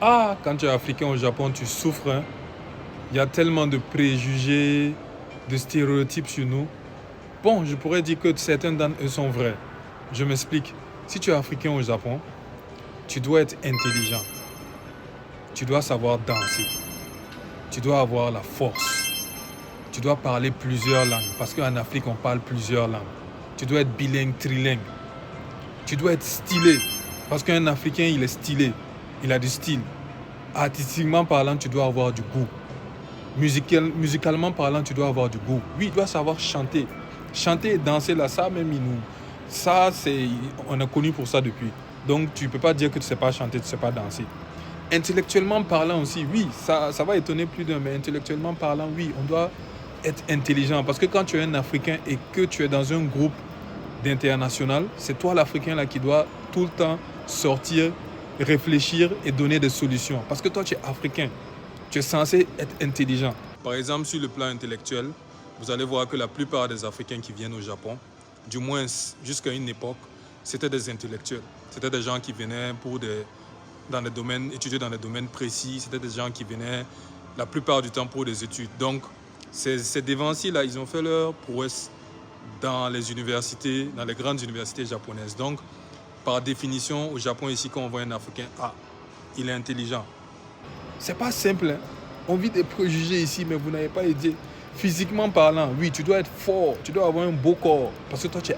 Ah, quand tu es africain au Japon, tu souffres, hein. Il y a tellement de préjugés, de stéréotypes sur nous. Bon, je pourrais dire que certains d'entre eux sont vrais. Je m'explique. Si tu es africain au Japon, tu dois être intelligent. Tu dois savoir danser. Tu dois avoir la force. Tu dois parler plusieurs langues. Parce qu'en Afrique, on parle plusieurs langues. Tu dois être bilingue, trilingue. Tu dois être stylé. Parce qu'un Africain, il est stylé. Il a du style. Artistiquement parlant, tu dois avoir du goût. Musicalement parlant, tu dois avoir du goût. Oui, tu dois savoir chanter. Chanter et danser, là, ça même, ça, on est connu pour ça depuis. Donc, tu ne peux pas dire que tu ne sais pas chanter, tu ne sais pas danser. Intellectuellement parlant aussi, oui, ça va étonner plus d'un, mais intellectuellement parlant, oui, on doit être intelligent. Parce que quand tu es un Africain et que tu es dans un groupe d'international, c'est toi l'Africain là qui doit tout le temps sortir, réfléchir et donner des solutions. Parce que toi, tu es Africain. Tu es censé être intelligent. Par exemple, sur le plan intellectuel, vous allez voir que la plupart des Africains qui viennent au Japon, du moins jusqu'à une époque, c'était des intellectuels. C'était des gens qui venaient étudier dans des domaines précis. C'était des gens qui venaient la plupart du temps pour des études. Donc, ces dévanciers-là, ils ont fait leur prouesse dans les universités, dans les grandes universités japonaises. Donc, par définition, au Japon, ici, quand on voit un Africain, il est intelligent. C'est pas simple, hein. On vit des préjugés ici, mais vous n'avez pas aidé. Physiquement parlant, oui, tu dois être fort, tu dois avoir un beau corps. Parce que toi, tu es